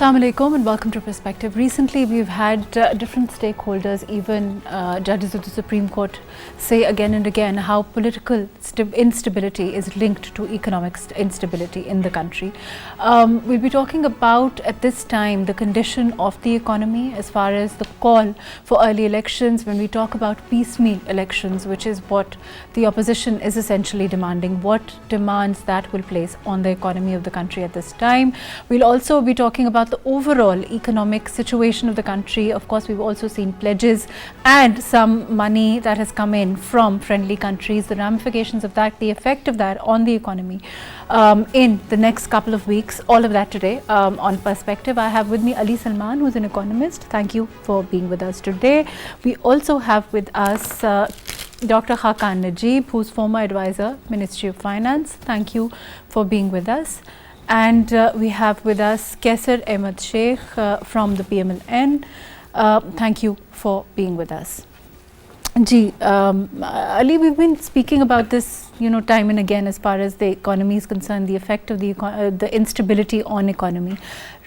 Assalamu alaikum and welcome to Perspective. Recently, we've had different stakeholders, even judges of the Supreme Court, say again and again how political instability is linked to economic instability in the country. We'll be talking about at this time the condition of the economy as far as the call for early elections. When we talk about piecemeal elections, which is what the opposition is essentially demanding, what demands that will place on the economy of the country at this time. We'll also be talking about the overall economic situation of the country. Of course, we've also seen pledges and some money that has come in from friendly countries, the ramifications of that, the effect of that on the economy in the next couple of weeks. All of that today on Perspective. I have with me Ali Salman, who's an economist. Thank you for being with us today. We also have with us Dr. Hakan Najib, who's former advisor, Ministry of Finance. Thank you for being with us. And we have with us Kaisar Ahmed Sheikh from the PMLN. Thank you for being with us. Ali, we've been speaking about this, time and again as far as the economy is concerned, the effect of the instability on economy.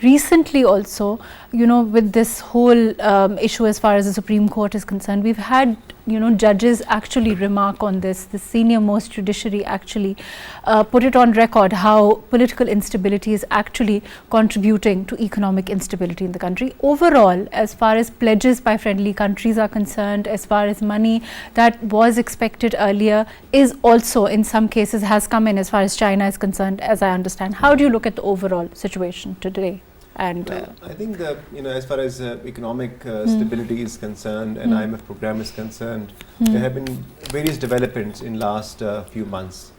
Recently also, with this whole issue as far as the Supreme Court is concerned, we've had, judges actually remark on this. The senior most judiciary actually put it on record how political instability is actually contributing to economic instability in the country. Overall, as far as pledges by friendly countries are concerned, as far as money that was expected earlier is also in some cases has come in as far as China is concerned, as I understand. How do you look at the overall situation today? And I think that as far as economic stability is concerned and IMF program is concerned, there have been various developments in last few months.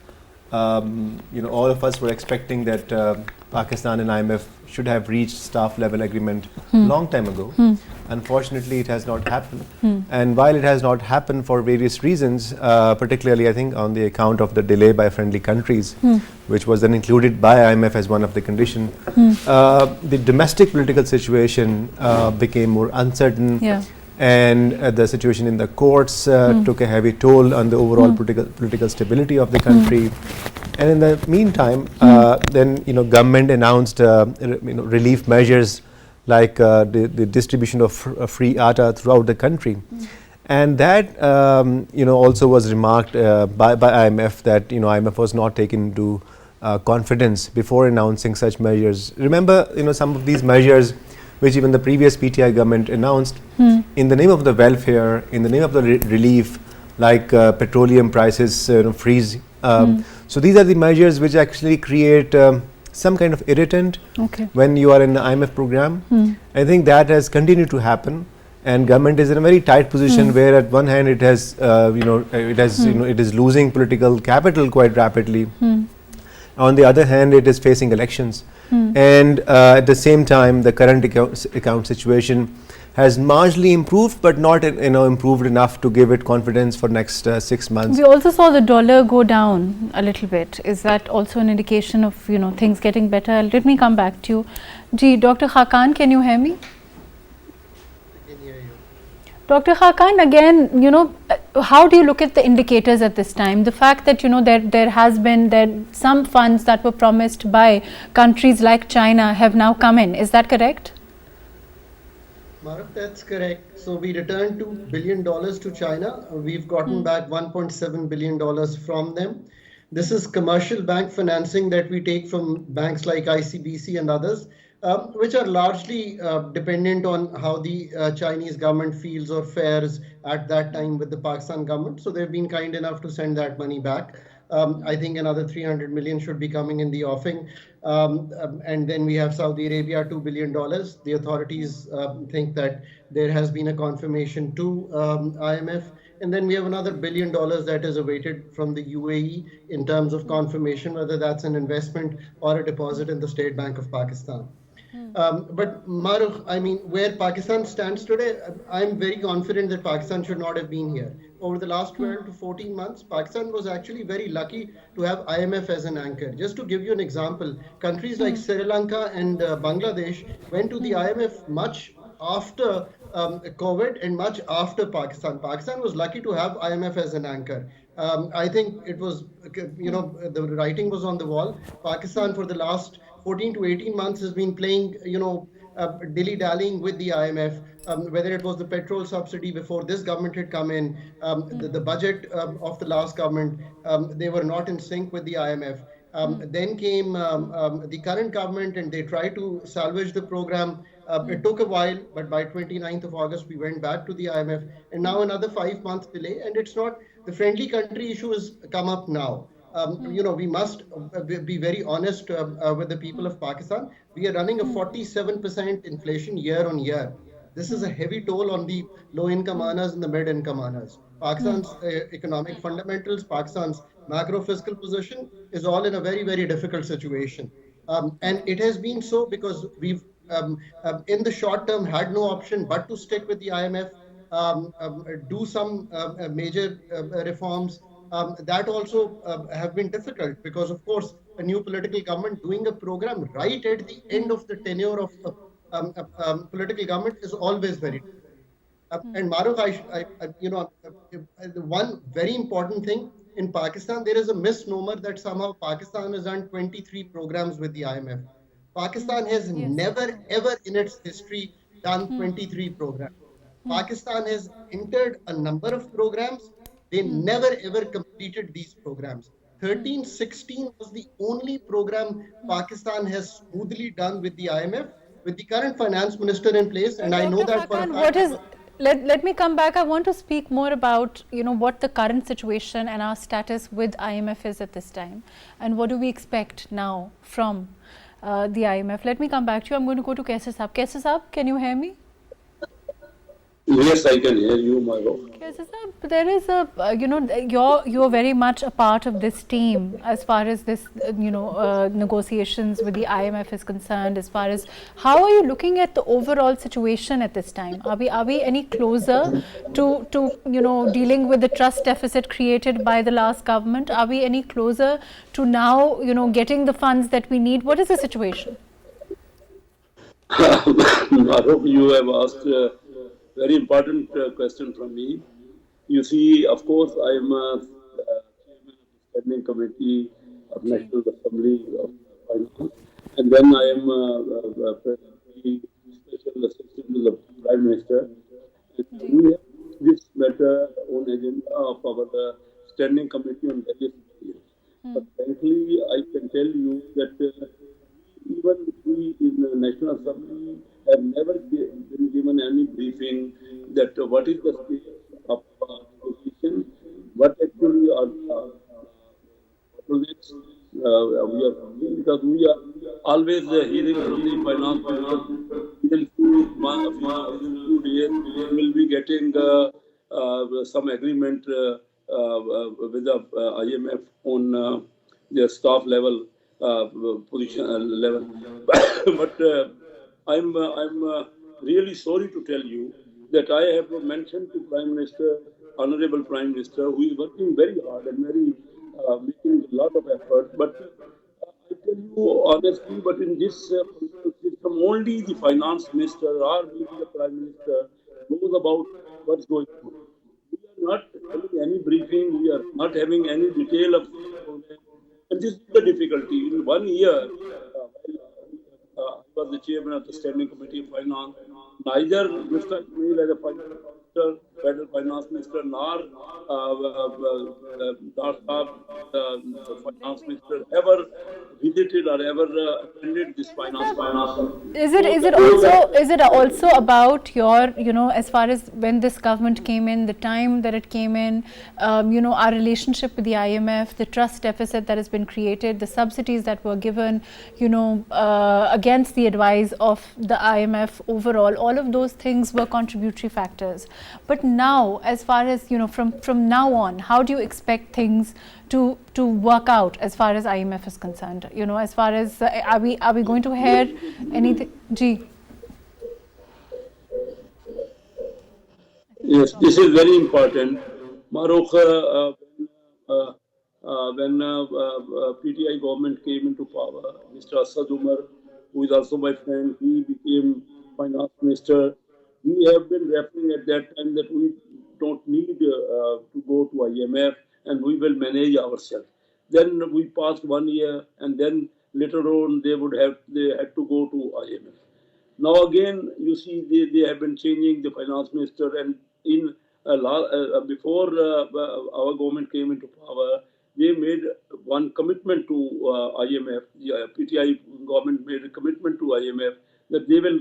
All of us were expecting that Pakistan and IMF should have reached staff level agreement long time ago. Unfortunately, it has not happened. And while it has not happened for various reasons, particularly I think on the account of the delay by friendly countries, which was then included by IMF as one of the conditions, the domestic political situation became more uncertain. And the situation in the courts took a heavy toll on the overall political stability of the country. And in the meantime, then government announced relief measures like the distribution of free atta throughout the country. And that also was remarked by IMF that IMF was not taken into confidence before announcing such measures. Remember, some of these measures which even the previous PTI government announced in the name of the welfare, in the name of the relief, like petroleum prices freeze. So these are the measures which actually create some kind of irritant when you are in the IMF program. I think that has continued to happen, and government is in a very tight position where at one hand it has it is losing political capital quite rapidly. On the other hand, it is facing elections. And at the same time, the current account situation has marginally improved, but not improved enough to give it confidence for next 6 months. We also saw the dollar go down a little bit. Is that also an indication of things getting better? Let me come back to you. Dr. Hakan, can you hear me? Dr. Hakan, again, how do you look at the indicators at this time? The fact that, there has been some funds that were promised by countries like China have now come in. Is that correct? Mahrukh, that's correct. So we returned $2 billion to China. We've gotten back $1.7 billion from them. This is commercial bank financing that we take from banks like ICBC and others, which are largely dependent on how the Chinese government feels or fares at that time with the Pakistan government. So they've been kind enough to send that money back. I think another 300 million should be coming in the offing. And then we have Saudi Arabia, $2 billion. The authorities think that there has been a confirmation to IMF. And then we have another $1 billion that is awaited from the UAE in terms of confirmation, whether that's an investment or a deposit in the State Bank of Pakistan. But Mahrukh, I mean, where Pakistan stands today, I'm very confident that Pakistan should not have been here. Over the last 12 to 14 months, Pakistan was actually very lucky to have IMF as an anchor. Just to give you an example, countries like Sri Lanka and Bangladesh went to the IMF much after COVID and much after Pakistan. Pakistan was lucky to have IMF as an anchor. I think it was, the writing was on the wall. Pakistan for the last 14 to 18 months has been playing, dilly-dallying with the IMF, whether it was the petrol subsidy before this government had come in, the budget of the last government, they were not in sync with the IMF. Then came the current government and they tried to salvage the program. It took a while, but by 29th of August, we went back to the IMF, and now another 5 months delay. And it's not the friendly country issue has come up now. We must be very honest with the people of Pakistan. We are running a 47% inflation year on year. This is a heavy toll on the low-income earners and the mid-income earners. Pakistan's economic fundamentals, Pakistan's macro fiscal position is all in a very, very difficult situation. And it has been so because we've, in the short term, had no option but to stick with the IMF, do some major reforms. That also have been difficult because, of course, a new political government doing a program right at the end of the tenure of political government is always very difficult. And MAHRUKH, one very important thing in Pakistan, there is a misnomer that somehow Pakistan has done 23 programs with the IMF. Pakistan has never, ever in its history done 23 programs. Pakistan has entered a number of programs. They never, ever completed these programs. 1316 was the only program Pakistan has smoothly done with the IMF, with the current finance minister in place. And I know that for a fact. Let me come back. I want to speak more about what the current situation and our status with IMF is at this time, and what do we expect now from the IMF. Let me come back to you. I'm going to go to Kaisar Saab. Kaisar Saab, can you hear me? Yes, I can hear you, MAHRUKH. Kaisar Saab, there is a, you're very much a part of this team as far as this, negotiations with the IMF is concerned, as far as how are you looking at the overall situation at this time? Are we any closer to dealing with the trust deficit created by the last government? Are we any closer to now, getting the funds that we need? What is the situation? MAHRUKH, you have asked very important question from me. You see, of course, I am chairman of the Standing Committee of National Assembly of Finance, and then I am presently Special Assistant to the Prime Minister. And we have this matter on agenda of our Standing Committee on various issues. But frankly, I can tell you that even we in the National Assembly have never been given any briefing that what is the state of position, what actually are projects we are doing, because we are always hearing from the finance minister within 2 months, within 2 days, we will be getting some agreement with the IMF on their staff level, position level. But I'm really sorry to tell you that I have mentioned to Prime Minister, Honorable Prime Minister, who is working very hard and very making a lot of effort. But I tell you honestly, but in this system, only the Finance Minister or maybe the Prime Minister knows about what's going on. We are not having any briefing. We are not having any detail of this program. And this is the difficulty. In 1 year, I was the chairman of the Standing Committee of Finance. Neither Mr. Ismail as a federal finance minister, nor the finance minister ever visited or ever attended this finance. Is it also about your, as far as when this government came in, the time that it came in, our relationship with the IMF, the trust deficit that has been created, the subsidies that were given, against the advice of the IMF overall, all of those things were contributory factors. But now, as far as, from now on, how do you expect things to work out as far as IMF is concerned? As far as, are we going to hear anything? Ji. Yes, this is very important. MAHRUKH, when PTI government came into power, Mr. Asad Umar, who is also my friend, he became finance minister. We have been referring at that time that we don't need to go to IMF and we will manage ourselves. Then we passed 1 year, and then later on they had to go to IMF. Now again, you see they have been changing the finance minister, and in before our government came into power, they made one commitment to IMF. The PTI government made a commitment to IMF that they will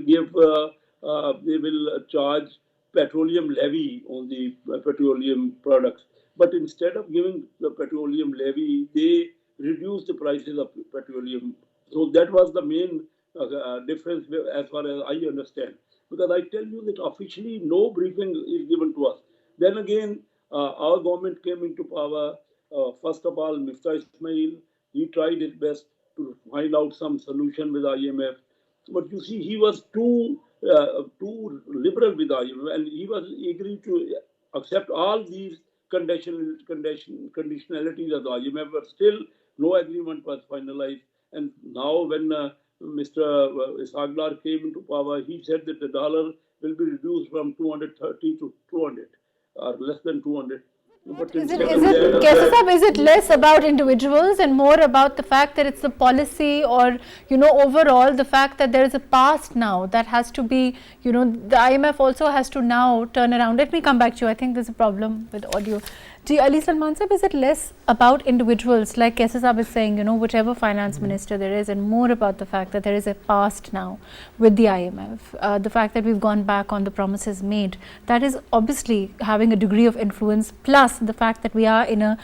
charge petroleum levy on the petroleum products. But instead of giving the petroleum levy, they reduced the prices of petroleum. So that was the main difference as far as I understand. Because I tell you that officially no briefing is given to us. Then again, our government came into power. First of all, Mr. Ismail, he tried his best to find out some solution with IMF. But you see, he was too liberal with IMF, and he was agreed to accept all these conditionalities of the IMF, but still no agreement was finalized. And now when Mr. Saglar came into power, he said that the dollar will be reduced from 230 to 200, or less than 200. But is it less about individuals and more about the fact that it's the policy, or overall the fact that there is a past now that has to be, the IMF also has to now turn around? Let me come back to you. I think there's a problem with audio. Ali Salman Sahib, is it less about individuals, like Kaisa Sahib is saying, whichever finance minister there is, and more about the fact that there is a past now with the IMF, the fact that we've gone back on the promises made, that is obviously having a degree of influence, plus the fact that we are in a,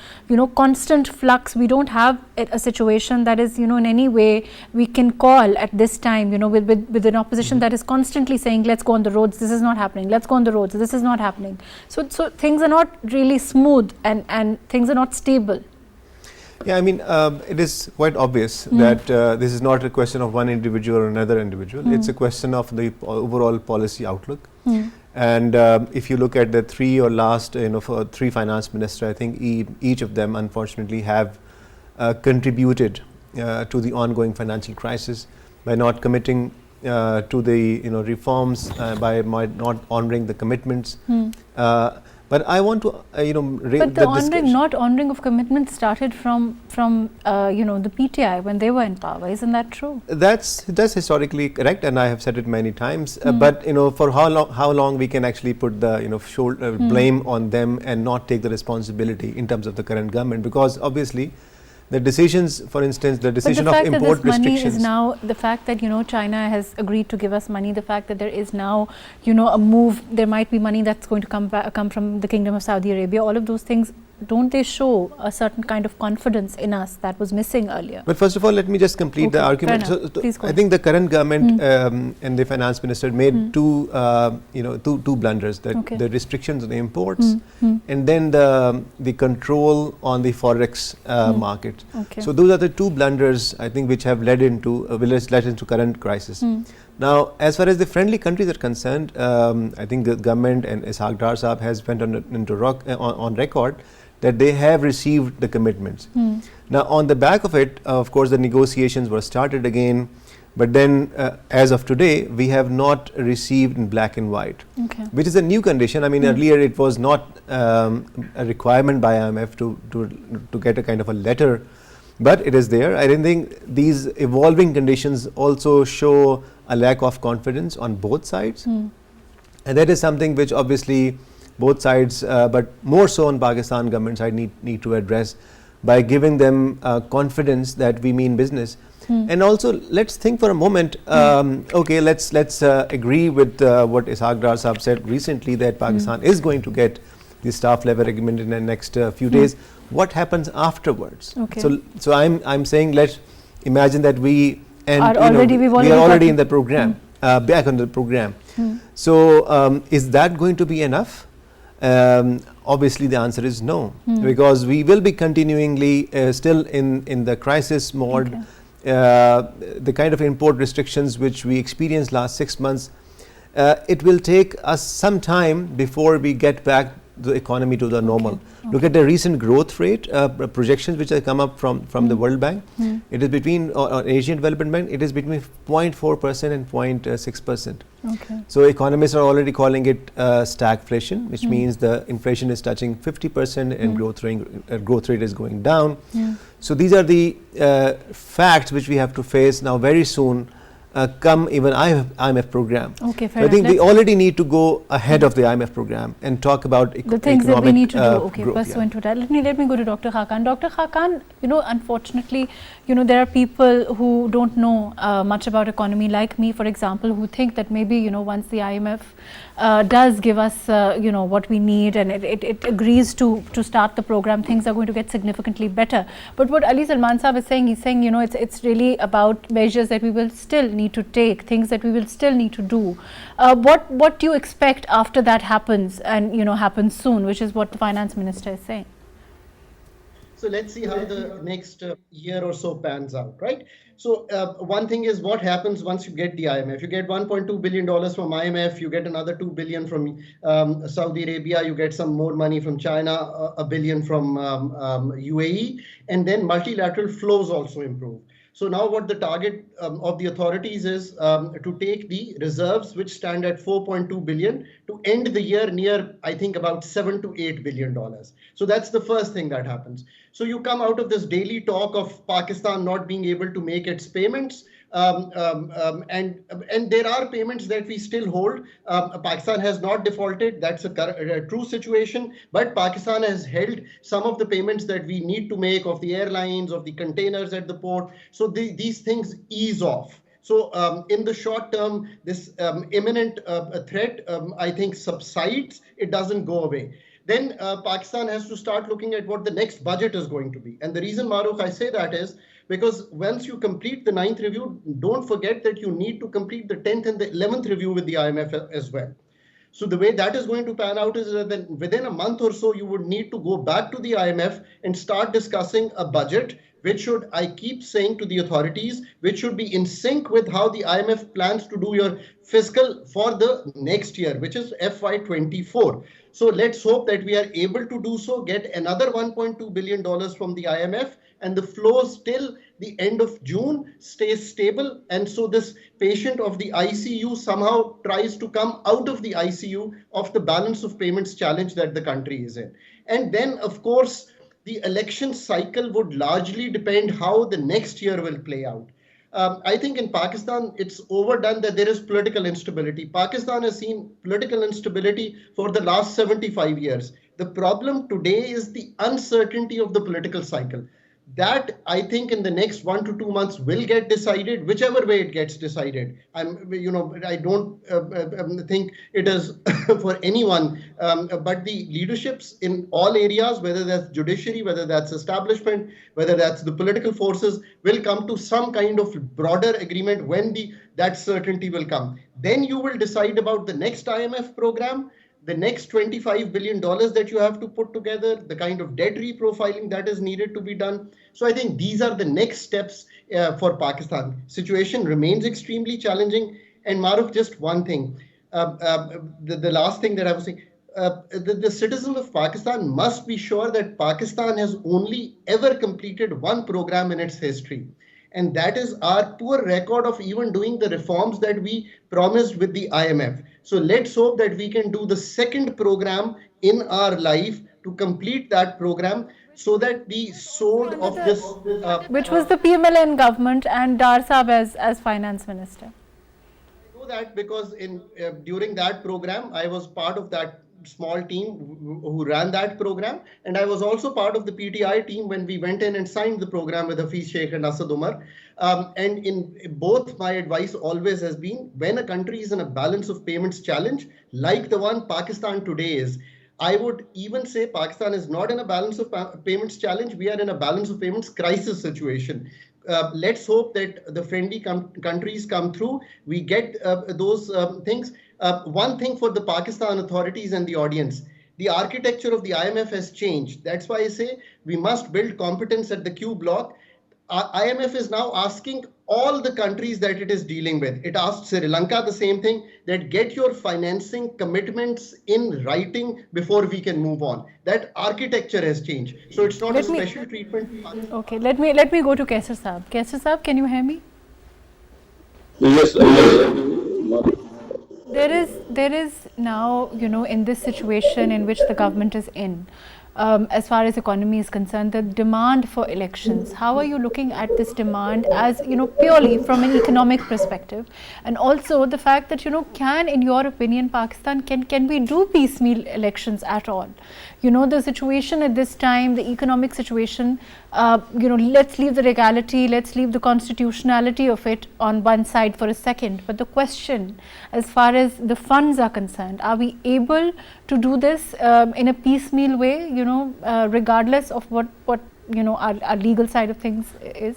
constant flux. We don't have a situation that is, in any way we can call at this time, with an opposition that is constantly saying, let's go on the roads, this is not happening, let's go on the roads, this is not happening. So things are not really smooth. And things are not stable. Yeah, I mean, it is quite obvious that this is not a question of one individual or another individual. It's a question of the overall policy outlook. And if you look at the three finance ministers, I think each of them unfortunately have contributed to the ongoing financial crisis by not committing to the reforms, by not honoring the commitments. But I want to, but the not honoring of commitments started from the PTI when they were in power. Isn't that true? That's historically correct, and I have said it many times. But for how long we can actually put the blame on them and not take the responsibility in terms of the current government? Because obviously, the decisions, for instance, the decision of import restrictions. The fact that China has agreed to give us money, the fact that there is now a move, there might be money that's going to come from the Kingdom of Saudi Arabia. All of those things, don't they show a certain kind of confidence in us that was missing earlier? But first of all, let me just complete the argument. So, I think the current government and the finance minister made two blunders: the restrictions on the imports, and then the control on the forex market. So those are the two blunders, I think, which have led into current crisis. Now, as far as the friendly countries are concerned, I think the government and Saglar Sahib has went on record that they have received the commitments. Now, on the back of it, of course, the negotiations were started again, but then as of today, we have not received in black and white, which is a new condition. I mean, earlier it was not a requirement by IMF to get a kind of a letter, but it is there. I don't think these evolving conditions also show a lack of confidence on both sides, and that is something which obviously both sides, but more so on Pakistan government side, need to address by giving them confidence that we mean business. And also, let's think for a moment. Okay, let's agree with what Saglar Sahib said recently, that Pakistan is going to get the staff level agreement in the next few days. What happens afterwards? So I'm saying, let's imagine that we are already in the program, back on the program. So is that going to be enough? Obviously the answer is no, because we will be continuingly still in the crisis mode. The kind of import restrictions which we experienced last 6 months, it will take us some time before we get back the economy to the normal. Look at the recent growth rate projections which have come up from the World Bank. It is between, or Asian Development Bank, it is between 0.4% and 0.6%. So economists are already calling it stagflation, which means the inflation is touching 50% and growth rate is going down. So these are the facts which we have to face now very soon. come even IMF program. Okay, fair So I think enough. we already need to go ahead of the IMF program and talk about The things that we need to do. Okay, growth, pursue into that. Let me go to Dr. Khakan. Dr. Khakan, unfortunately, there are people who don't know much about economy, like me, for example, who think that maybe once the IMF does give us what we need and it agrees to start the program, things are going to get significantly better. But what Ali Salman Saab is saying, he's saying it's really about measures that we will still need to take, things that we will still need to do. What do you expect after that happens and happens soon, which is what the finance minister is saying? So let's see how the next year or so pans out, right? So one thing is what happens once you get the IMF. You get $1.2 billion from IMF, you get another $2 billion from Saudi Arabia, you get some more money from China, $1 billion from UAE, and then multilateral flows also improve. So now what the target of the authorities is to take the reserves, which stand at 4.2 billion, to end the year near, I think, about $7 to $8 billion. So that's the first thing that happens. So you come out of this daily talk of Pakistan not being able to make its payments. And there are payments that we still hold. Pakistan has not defaulted. That's a true situation. But Pakistan has held some of the payments that we need to make of the airlines, of the containers at the port. So these things ease off. So in the short term, this imminent threat, I think, subsides. It doesn't go away. Then Pakistan has to start looking at what the next budget is going to be. And the reason, MAHRUKH, I say that is because once you complete the 9th review, don't forget that you need to complete the 10th and the 11th review with the IMF as well. So the way that is going to pan out is that within a month or so, you would need to go back to the IMF and start discussing a budget, which should, I keep saying to the authorities, which should be in sync with how the IMF plans to do your fiscal for the next year, which is FY24. So let's hope that we are able to do so, get another $1.2 billion from the IMF, and the flows till the end of June stays stable. And so this patient of the ICU somehow tries to come out of the ICU of the balance of payments challenge that the country is in. And then, of course, the election cycle would largely depend how the next year will play out. I think in Pakistan, it's overdone that there is political instability. Pakistan has seen political instability for the last 75 years. The problem today is the uncertainty of the political cycle. That, I think, in the next 1 to 2 months will get decided, whichever way it gets decided. I don't think it is for anyone, but the leaderships in all areas, whether that's judiciary, whether that's establishment, whether that's the political forces, will come to some kind of broader agreement when that certainty will come. Then you will decide about the next IMF program, the next $25 billion that you have to put together, the kind of debt reprofiling that is needed to be done. So I think these are the next steps for Pakistan. Situation remains extremely challenging. And MAHRUKH, just one thing, the last thing that I was saying, the citizens of Pakistan must be sure that Pakistan has only ever completed one program in its history. And that is our poor record of even doing the reforms that we promised with the IMF. So let's hope that we can do the second program in our life to complete that program so that the soul of this... which was the PMLN government and Dar Saab as finance minister. I know that because during that program, I was part of that small team who ran that program, and I was also part of the PTI team when we went in and signed the program with Hafiz Sheikh and Asad Umar. And in both, my advice always has been, when a country is in a balance of payments challenge, like the one Pakistan today is, I would even say Pakistan is not in a balance of payments challenge, we are in a balance of payments crisis situation. Let's hope that the friendly countries come through, we get those things. One thing for the Pakistan authorities and the audience, the architecture of the IMF has changed. That's why I say we must build competence at the Q block. IMF is now asking all the countries that it is dealing with. It asked Sri Lanka the same thing, that get your financing commitments in writing before we can move on. That architecture has changed. So it's not a special treatment. Okay, let me go to Kaisar Saab. Kaisar Saab, can you hear me? Yes. There is now, in this situation in which the government is in, as far as economy is concerned, the demand for elections. How are you looking at this demand as, purely from an economic perspective? And also the fact that, can, in your opinion, Pakistan, can we do piecemeal elections at all? The situation at this time, the economic situation, let's leave the legality, let's leave the constitutionality of it on one side for a second. But the question, as far as the funds are concerned, are we able to do this in a piecemeal way, regardless of what our legal side of things is?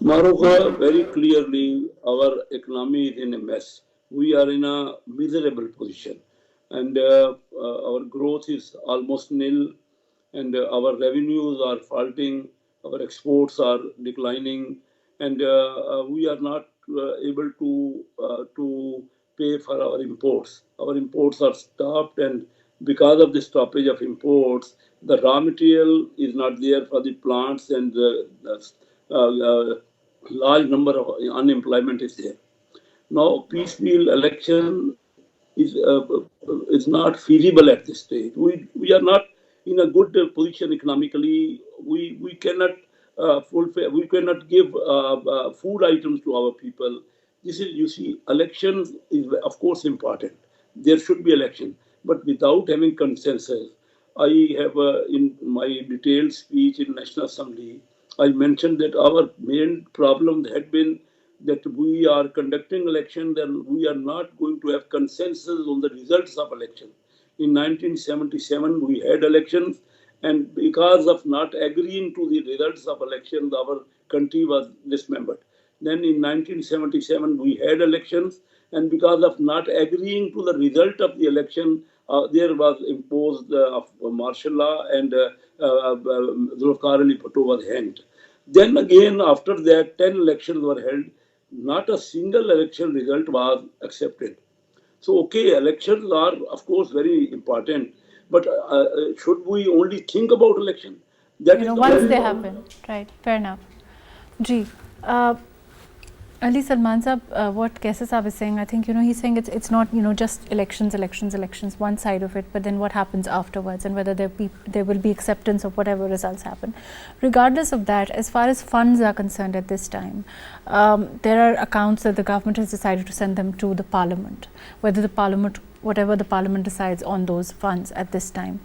MAHRUKH, very clearly our economy is in a mess. We are in a miserable position, and our growth is almost nil, and our revenues are falling, our exports are declining, and we are not able to pay for our imports. Our imports are stopped, and because of the stoppage of imports, the raw material is not there for the plants, and large number of unemployment is there. Now, piecemeal election is not feasible at this stage. We are not in a good position economically. We cannot fulfill. We cannot give food items to our people. This is, you see, elections is of course important. There should be election, but without having consensus. I have in my detailed speech in National Assembly, I mentioned that our main problem had been that we are conducting election, then we are not going to have consensus on the results of election. In 1977, we had elections, and because of not agreeing to the results of elections, our country was dismembered. Then in 1977, we had elections, and because of not agreeing to the result of the election, there was imposed martial law, and Zulfikar Ali Bhutto was hanged. Then again, after that, 10 elections were held. Not a single election result was accepted. So, okay, elections are, of course, very important, but should we only think about election? That once they happen, right? Fair enough. Ji, Ali Salman Sahab, what Kaisar Sahab is saying, I think, he's saying it's not, just elections, one side of it, but then what happens afterwards, and whether there will be acceptance of whatever results happen. Regardless of that, as far as funds are concerned at this time, there are accounts that the government has decided to send them to the parliament, whatever the parliament decides on those funds at this time.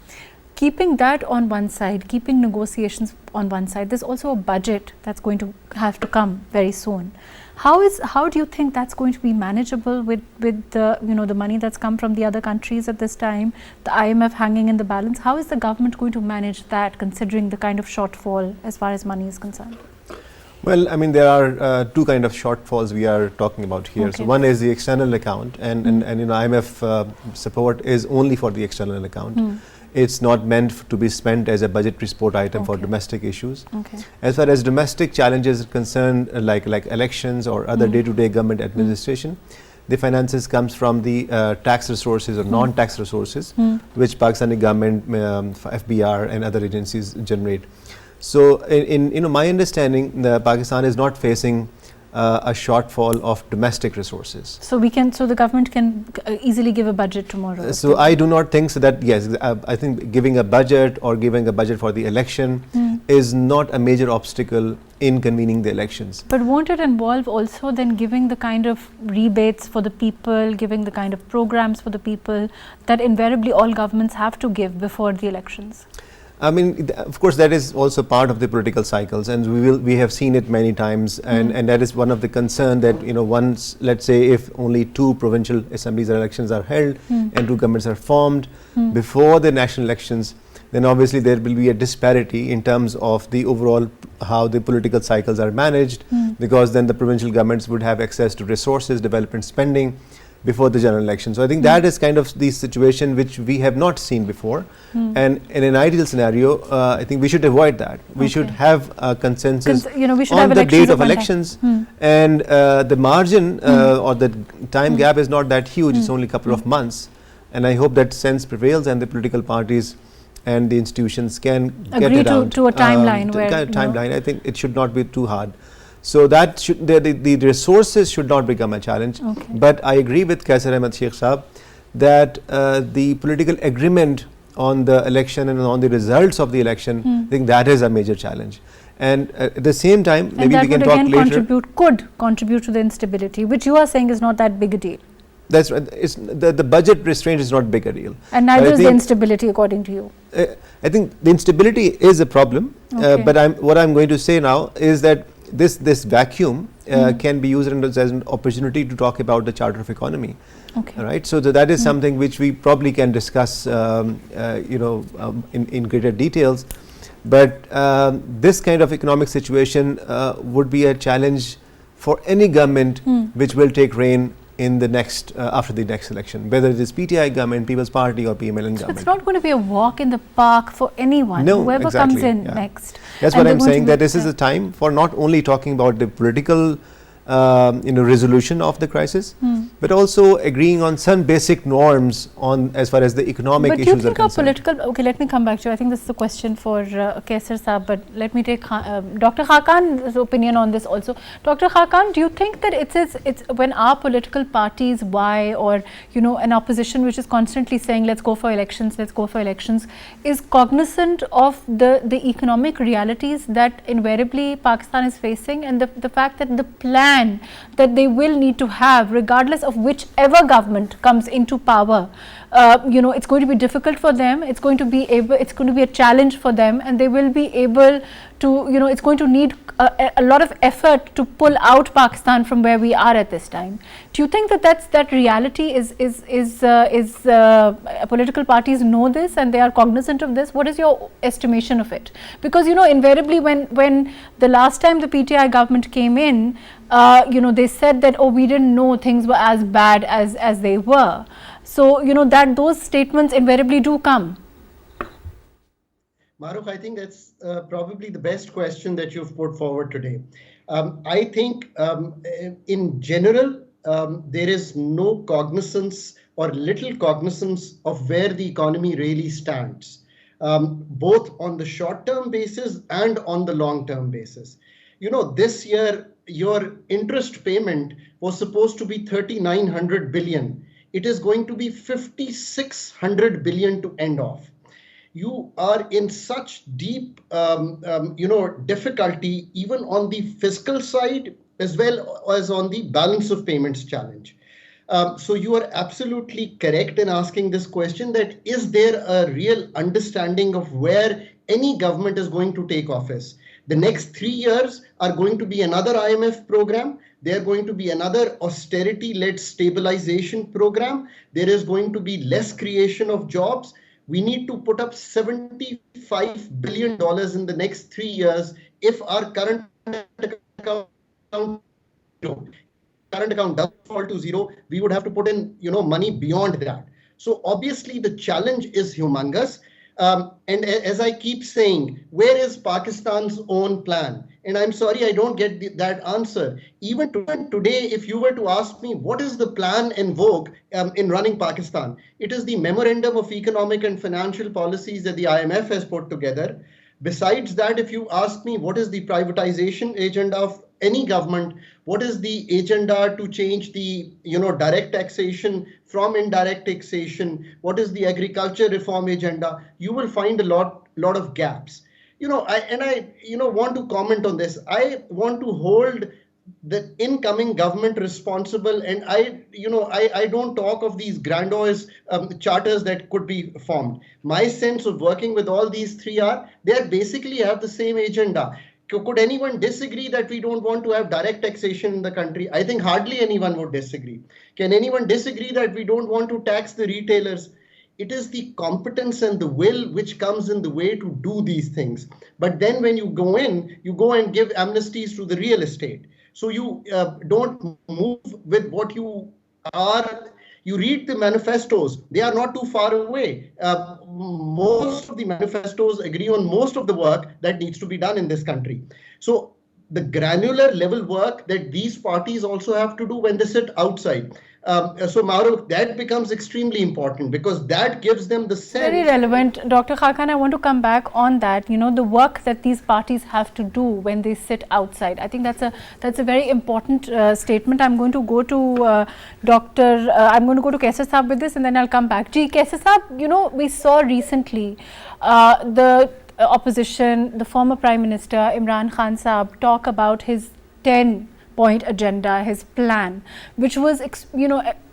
Keeping that on one side, keeping negotiations on one side, there's also a budget that's going to have to come very soon. How do you think that's going to be manageable with the the money that's come from the other countries at this time, the IMF hanging in the balance? How is the government going to manage that, considering the kind of shortfall as far as money is concerned? Well, I mean, there are two kind of shortfalls we are talking about here. Okay. So one is the external account, and IMF support is only for the external account. It's not meant to be spent as a budgetary support item for domestic issues. Okay. As far as domestic challenges are concerned, like elections or other day-to-day government administration, the finances comes from the tax resources or non-tax resources, which Pakistani government, FBR and other agencies generate. So, in my understanding, Pakistan is not facing a shortfall of domestic resources. So the government can easily give a budget tomorrow. So I do not think so that, yes, I think giving a budget or giving a budget for the election is not a major obstacle in convening the elections. But won't it involve also then giving the kind of rebates for the people, giving the kind of programs for the people that invariably all governments have to give before the elections? I mean, of course, that is also part of the political cycles, and we have seen it many times, and that is one of the concern that, once, let's say, if only 2 provincial assemblies or elections are held and 2 governments are formed before the national elections, then obviously there will be a disparity in terms of the overall how the political cycles are managed, because then the provincial governments would have access to resources, development spending before the general election. So I think that is kind of the situation which we have not seen before, and in an ideal scenario, I think we should avoid that. We should have a consensus on the date of elections, and the margin or the time gap is not that huge. It's only a couple of months, and I hope that sense prevails and the political parties and the institutions can agree get around to a timeline timeline. I think it should not be too hard. So that should, the resources should not become a challenge. But I agree with Kaisar Ahmed Sheikh Sahab that the political agreement on the election and on the results of the election, I think that is a major challenge. And at the same time, maybe we can talk later. Could contribute to the instability, which you are saying is not that big a deal. That's right. It's the budget restraint is not big a deal. And neither is the instability, according to you. I think the instability is a problem. But what I'm going to say now is that this vacuum can be used as an opportunity to talk about the Charter of Economy. Right. So that is something which we probably can discuss, in greater details. But this kind of economic situation would be a challenge for any government which will take reign in the next after the next election, whether it is PTI government, People's Party, or PMLN government. It's not going to be a walk in the park for anyone. No, whoever comes in next. That's what I'm saying. That this is a time for not only talking about the political resolution of the crisis, but also agreeing on some basic norms on as far as the economic issues are concerned. But you think political, okay, let me come back to you. I think this is a question for Kaisar Saab, but let me take Dr. Khakan's opinion on this also. Dr. Khakan, do you think that it's when our political parties, or an opposition which is constantly saying let's go for elections, is cognizant of the economic realities that invariably Pakistan is facing, and the fact that the plan that they will need to have, regardless of whichever government comes into power, it's going to be difficult for them. It's going to be a challenge for them, and they will be able to, it's going to need a lot of effort to pull out Pakistan from where we are at this time. Do you think that reality is political parties know this and they are cognizant of this? What is your estimation of it? Because invariably when the last time the PTI government came in, they said that we didn't know things were as bad as they were. So that those statements invariably do come. MAHRUKH, I think that's probably the best question that you've put forward today. I think in general, there is no cognizance or little cognizance of where the economy really stands, both on the short-term basis and on the long-term basis. This year, your interest payment was supposed to be 3,900 billion. It is going to be 5,600 billion to end off. You are in such deep, difficulty, even on the fiscal side, as well as on the balance of payments challenge. So you are absolutely correct in asking this question, that is there a real understanding of where any government is going to take office? The next 3 years are going to be another IMF program. They are going to be another austerity-led stabilization program. There is going to be less creation of jobs. We need to put up $75 billion in the next 3 years if our current account does fall to zero. We would have to put in money beyond that. So obviously the challenge is humongous. And as I keep saying, where is Pakistan's own plan? And I'm sorry, I don't get that answer. Even today, if you were to ask me, what is the plan in vogue in running Pakistan? It is the Memorandum of Economic and Financial Policies that the IMF has put together. Besides that, if you ask me, what is the privatization agenda of any government, what is the agenda to change the direct taxation from indirect taxation, what is the agriculture reform agenda, you will find a lot of gaps. I want to comment on this. I want to hold the incoming government responsible, and I don't talk of these grandiose charters that could be formed. My sense of working with all these three they basically have the same agenda. Could anyone disagree that we don't want to have direct taxation in the country? I think hardly anyone would disagree. Can anyone disagree that we don't want to tax the retailers? It is the competence and the will which comes in the way to do these things. But then when you go and give amnesties to the real estate. So you don't move with what you are. You read the manifestos, they are not too far away. Most of the manifestos agree on most of the work that needs to be done in this country. So the granular level work that these parties also have to do when they sit outside. So Mahrukh, that becomes extremely important because that gives them the sense. Very relevant. Dr. Khakan, I want to come back on that, the work that these parties have to do when they sit outside. I think that's a very important statement. I'm going to go to I'm going to go to Kaisar Saab with this and then I'll come back. Kaisar Saab, we saw recently the opposition, the former Prime Minister Imran Khan Saab talk about his 10-point agenda, his plan, which was,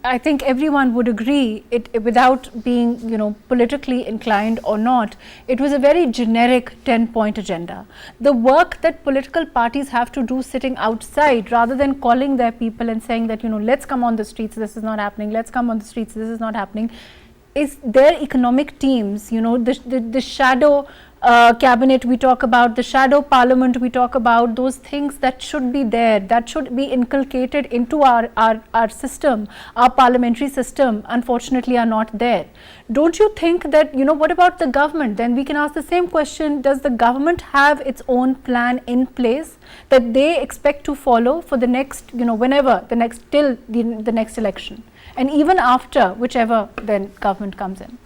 I think everyone would agree, without being, politically inclined or not, it was a very generic 10-point agenda. The work that political parties have to do sitting outside, rather than calling their people and saying that, let's come on the streets, this is not happening, let's come on the streets, this is not happening, is their economic teams, the shadow cabinet we talk about, the shadow parliament we talk about, those things that should be there, that should be inculcated into our system, our parliamentary system, unfortunately are not there. Don't you think that, what about the government? Then we can ask the same question, does the government have its own plan in place that they expect to follow for the next, whenever, till the next election? And even after, whichever then government comes in.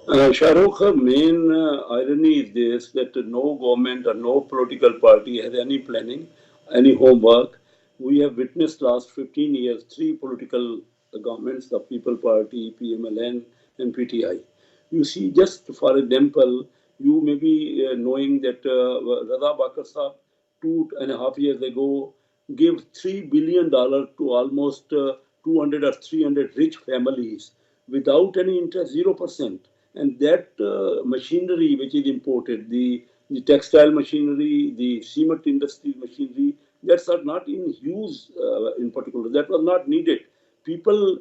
SHAHRUKH, main irony is this, that no government or no political party has any planning, any homework. We have witnessed last 15 years, 3 political governments, the People Party, PMLN and PTI. You see, just for example, you may be knowing that Raza Bakar Saab 2.5 years ago gave $3 billion to almost 200 or 300 rich families without any interest, 0%. And that machinery which is imported, the textile machinery, the cement industry machinery, that's are not in use in particular. That was not needed. People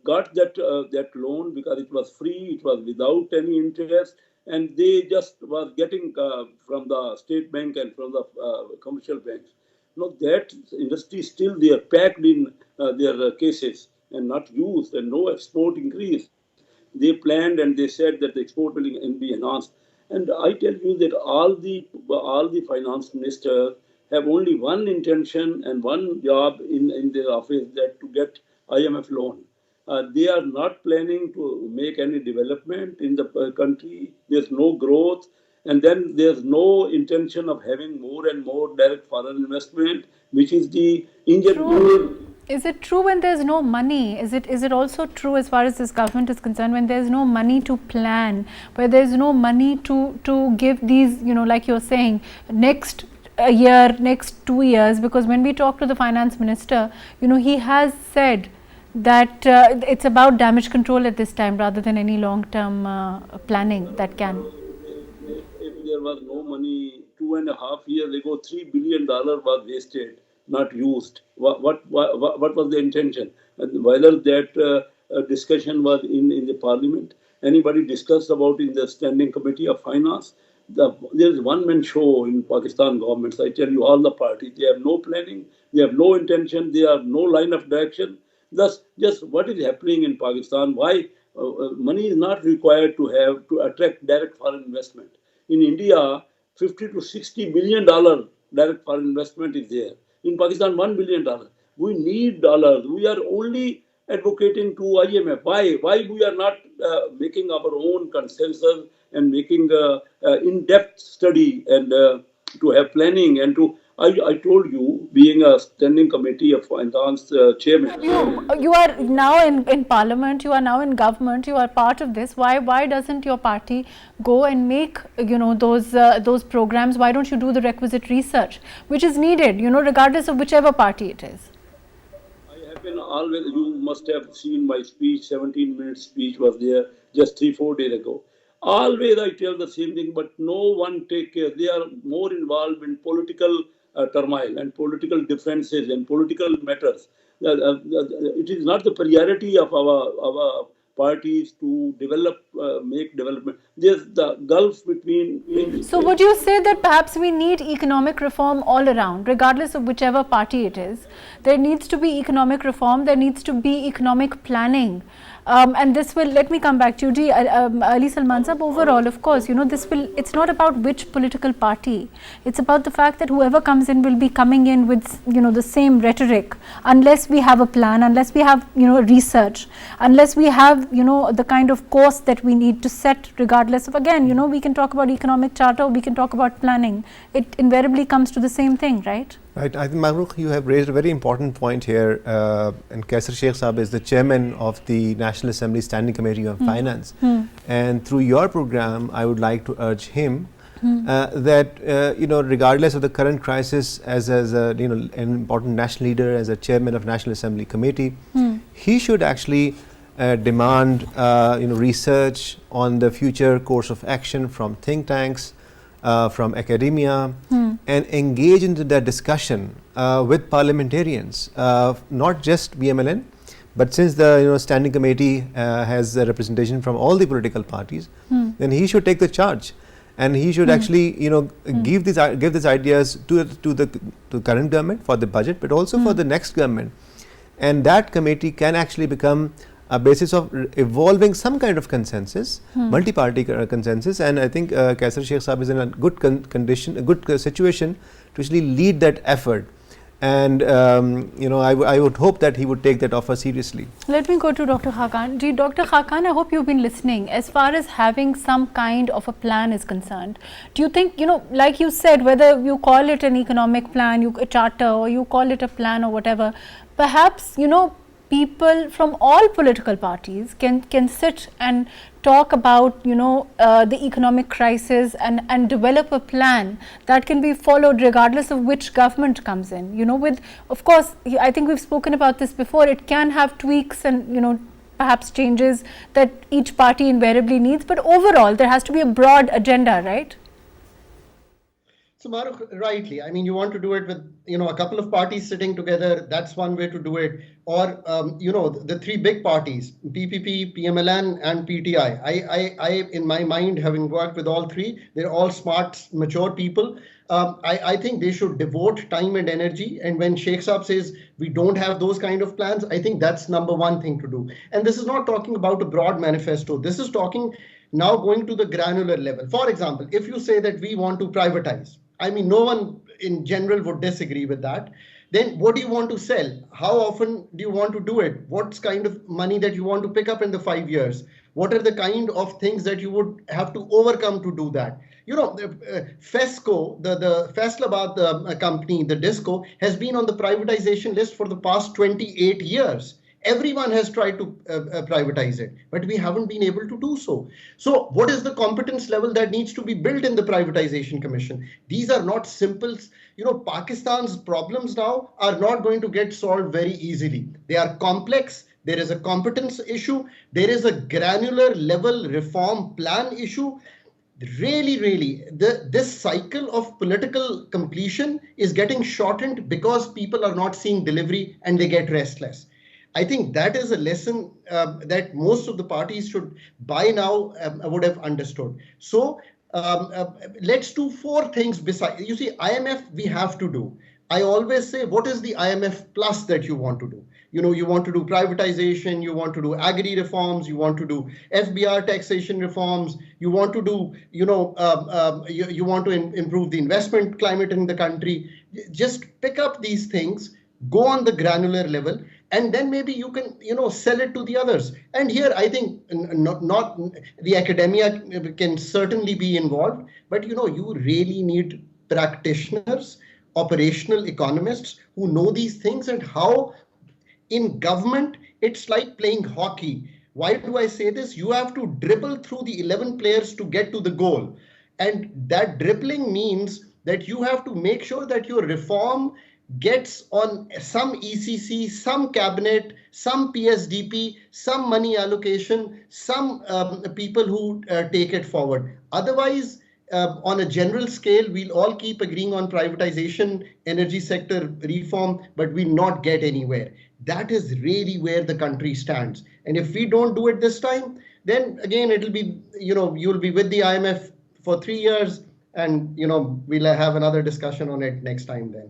got that loan because it was free, it was without any interest, and they just was getting from the state bank and from the commercial banks. Now that industry is still there, packed in their cases and not used, and no export increase. They planned and they said that the export will be enhanced. And I tell you that all the finance ministers have only one intention and one job in their office, that to get IMF loan. They are not planning to make any development in the country. There's no growth. And then there's no intention of having more and more direct foreign investment, which is the engine. Is it true when there's no money? Is it also true as far as this government is concerned, when there's no money to plan, where there's no money to give these, like you're saying, next year, next 2 years? Because when we talk to the finance minister, he has said that it's about damage control at this time rather than any long-term planning that can. If there was no money 2.5 years ago, $3 billion was wasted, not used. What was the intention? And whether that discussion was in the parliament, anybody discussed about in the standing committee of finance? There is one-man show in Pakistan governments. I tell you, all the parties, they have no planning, they have no intention, they have no line of direction. Thus, just what is happening in Pakistan? Why money is not required to attract direct foreign investment? In India, $50 to $60 billion direct foreign investment is there. In Pakistan, $1 billion. We need dollars. We are only advocating to IMF. Why we are not making our own consensus and making in-depth study and to have planning and to. I told you, being a standing committee of finance chairman. You are now in parliament, you are now in government, you are part of this. Why doesn't your party go and make those programs? Why don't you do the requisite research which is needed, regardless of whichever party it is? I have been always, you must have seen my speech, 17-minute speech was there just 3-4 days ago. Always I tell the same thing, but no one take care. They are more involved in political turmoil and political differences and political matters. It is not the priority of our parties to develop, make development. There's the gulf between. So would you say that perhaps we need economic reform all around, regardless of whichever party it is? There needs to be economic reform, there needs to be economic planning. And this will, let me come back to you, Ali Salman Sahab. Overall, of course, this will, it's not about which political party, it's about the fact that whoever comes in will be coming in with, the same rhetoric, unless we have a plan, unless we have, research, unless we have, the kind of course that we need to set, regardless of, again, we can talk about economic charter, we can talk about planning. It invariably comes to the same thing, right? Right. I think, MAHRUKH, you have raised a very important point here, and Kaisar Sheikh Saab is the chairman of the National Assembly Standing Committee on Finance, and through your program, I would like to urge him that regardless of the current crisis, as a an important national leader, as a chairman of National Assembly Committee, he should actually demand research on the future course of action from think tanks, from academia, and engage into that discussion with parliamentarians, not just BMLN, but since the standing committee has a representation from all the political parties, then he should take the charge, and he should actually give these ideas to the current government for the budget, but also for the next government, and that committee can actually become a basis of evolving some kind of consensus, multi-party consensus, and I think Kaisar Sheikh Saab is in a good condition, a good situation to actually lead that effort. And I would hope that he would take that offer seriously. Let me go to Dr. Khaqan. Dr. Khaqan, I hope you've been listening. As far as having some kind of a plan is concerned, do you think, like you said, whether you call it an economic plan, a charter, or you call it a plan or whatever, perhaps, people from all political parties can sit and talk about the economic crisis and develop a plan that can be followed regardless of which government comes in. With, of course, I think we've spoken about this before, it can have tweaks and perhaps changes that each party invariably needs, but overall there has to be a broad agenda, right? So MAHRUKH, rightly, I mean, you want to do it with, a couple of parties sitting together, that's one way to do it. Or, the three big parties, PPP, PMLN and PTI. I, in my mind, having worked with all three, they're all smart, mature people. I think they should devote time and energy. And when Sheikh Saab says we don't have those kind of plans, I think that's number one thing to do. And this is not talking about a broad manifesto. This is talking now going to the granular level. For example, if you say that we want to privatize, I mean, no one in general would disagree with that. Then what do you want to sell? How often do you want to do it? What's kind of money that you want to pick up in the 5 years? What are the kind of things that you would have to overcome to do that? FESCO, the Faisalabad company, the DISCO, has been on the privatization list for the past 28 years. Everyone has tried to privatize it, but we haven't been able to do so. So what is the competence level that needs to be built in the privatization commission? These are not simple, Pakistan's problems now are not going to get solved very easily. They are complex. There is a competence issue. There is a granular level reform plan issue. Really, this cycle of political completion is getting shortened because people are not seeing delivery and they get restless. I think that is a lesson that most of the parties should by now would have understood. So let's do four things besides. You see, IMF we have to do. I always say, what is the IMF plus that you want to do? You want to do privatization, you want to do agri reforms, you want to do FBR taxation reforms, you want to do, you want to improve the investment climate in the country. Just pick up these things, go on the granular level, and then maybe you can, sell it to the others. And here, I think not the academia can certainly be involved, but, you really need practitioners, operational economists who know these things and how in government, it's like playing hockey. Why do I say this? You have to dribble through the 11 players to get to the goal. And that dribbling means that you have to make sure that your reform gets on some ECC, some cabinet, some PSDP, some money allocation, some people who take it forward. Otherwise, on a general scale, we'll all keep agreeing on privatization, energy sector reform, but we'll not get anywhere. That is really where the country stands. And if we don't do it this time, then again, it'll be, you'll be with the IMF for 3 years and, we'll have another discussion on it next time then.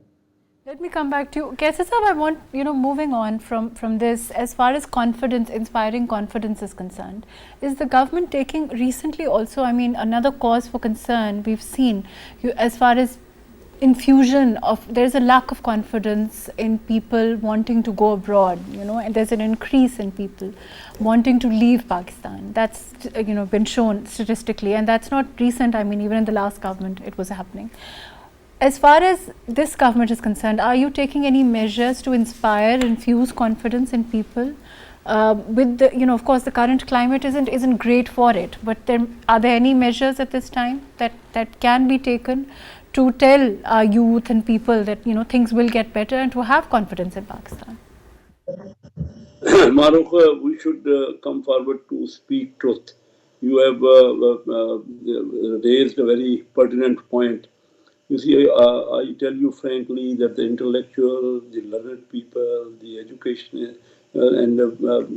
Let me come back to you. Kaisar Sahab, I want, moving on from this, as far as confidence, inspiring confidence is concerned, is the government taking recently also, I mean, another cause for concern we've seen, as far as infusion of, there's a lack of confidence in people wanting to go abroad, and there's an increase in people wanting to leave Pakistan. That's, been shown statistically, and that's not recent. I mean, even in the last government, it was happening. As far as this government is concerned, are you taking any measures to inspire, infuse confidence in people? With the, of course, the current climate isn't great for it, but are there any measures at this time that can be taken to tell our youth and people that things will get better and to have confidence in Pakistan? MAHRUKH, we should come forward to speak truth. You have raised a very pertinent point. You see, I tell you frankly that the intellectual, the learned people, the education, and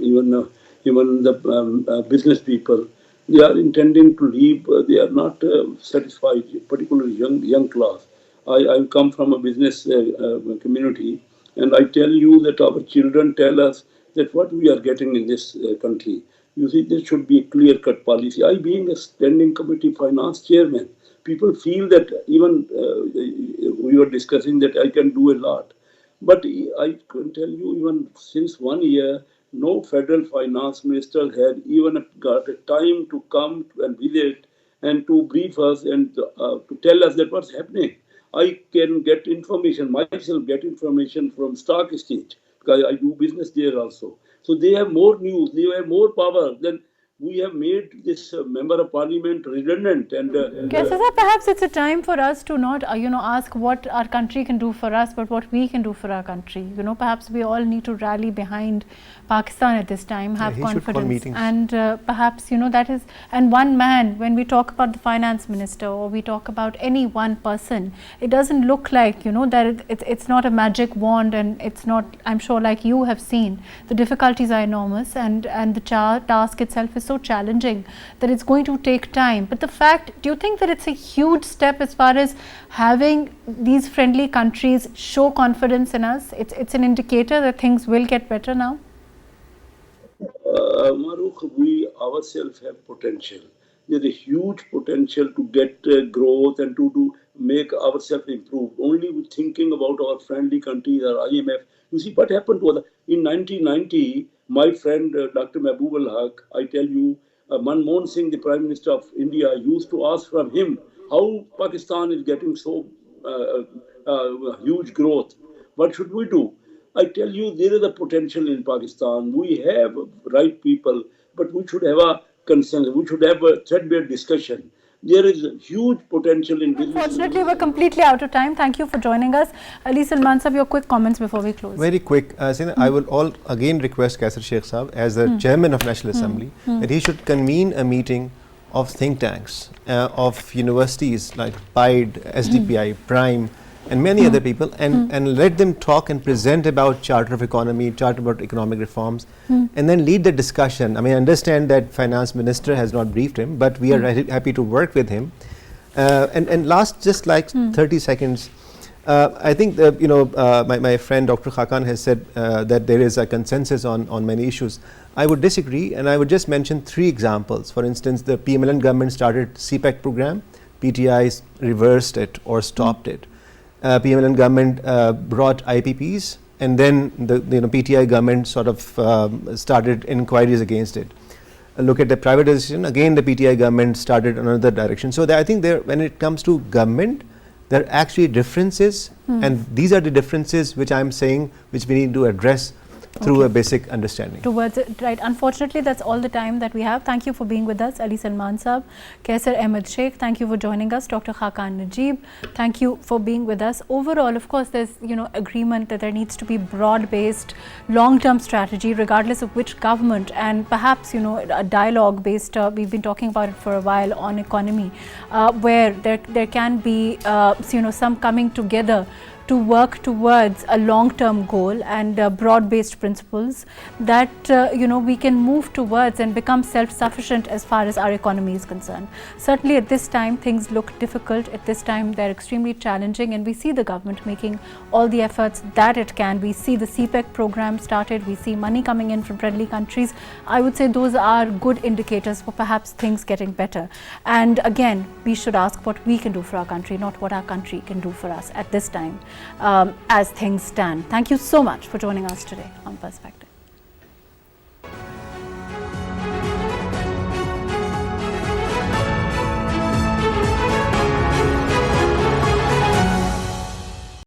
even the business people, they are intending to leave. They are not satisfied, particularly young class. I come from a business community, and I tell you that our children tell us that what we are getting in this country. You see, there should be a clear-cut policy. I, being a standing committee finance chairman, people feel that even we were discussing that I can do a lot. But I can tell you, even since 1 year, no federal finance minister had even got a time to come and visit and to brief us and to tell us that what's happening. I can get information, myself get information from stock exchange, because I do business there also. So they have more news, they have more power than we have made this member of parliament redundant. And Kaisar Sahab, perhaps it's a time for us to not, ask what our country can do for us, but what we can do for our country. Perhaps we all need to rally behind Pakistan at this time, have confidence, and perhaps that is. And one man, when we talk about the finance minister or we talk about any one person, it doesn't look like that it's not a magic wand, and it's not. I'm sure, like you have seen, the difficulties are enormous, and the task itself is so challenging that it's going to take time. But the fact, do you think that it's a huge step as far as having these friendly countries show confidence in us? It's an indicator that things will get better now? MAHRUKH, we ourselves have potential. There is a huge potential to get growth and to make ourselves improve. Only with thinking about our friendly countries, our IMF. You see what happened to other. In 1990, my friend Dr. Mahbub-ul-Haq, I tell you, Manmohan Singh, the Prime Minister of India, used to ask from him how Pakistan is getting so huge growth. What should we do? I tell you, there is a potential in Pakistan. We have right people, but we should have a consensus. We should have a threadbare discussion. There is a huge potential in business. Unfortunately, we're completely out of time. Thank you for joining us. Ali Salman Sahab, your quick comments before we close. Very quick. I will again request Kaisar Sheikh Sahab, as the chairman of National Assembly, that he should convene a meeting of think tanks, of universities like PIDE, SDPI, Prime, and many other people, and let them talk and present about Charter of Economy, Charter about economic reforms, and then lead the discussion. I mean, I understand that Finance Minister has not briefed him, but we are happy to work with him. And last, just like 30 seconds, I think that, my friend Dr. Khakan has said that there is a consensus on many issues. I would disagree, and I would just mention 3 examples. For instance, the PMLN government started CPEC program, PTI reversed it or stopped it. PMLN government brought IPPs, and then the PTI government sort of started inquiries against it. Look at the privatization, again the PTI government started another direction. So I think when it comes to government, there are actually differences, and these are the differences which I am saying which we need to address through a basic understanding. Towards it, right. Unfortunately, that's all the time that we have. Thank you for being with us, Ali Salman Sahab, Kaisar Ahmed Sheikh. Thank you for joining us, Dr. Khakan Najib. Thank you for being with us. Overall, of course, there's agreement that there needs to be broad-based, long-term strategy, regardless of which government, and perhaps a dialogue-based. We've been talking about it for a while on economy, where there can be some coming together to work towards a long-term goal and broad-based principles that we can move towards and become self-sufficient as far as our economy is concerned. Certainly at this time things look difficult. At this time they're extremely challenging, and we see the government making all the efforts that it can. We see the CPEC program started, we see money coming in from friendly countries. I would say those are good indicators for perhaps things getting better. And again, we should ask what we can do for our country, not what our country can do for us at this time as things stand. Thank you so much for joining us today on Perspective.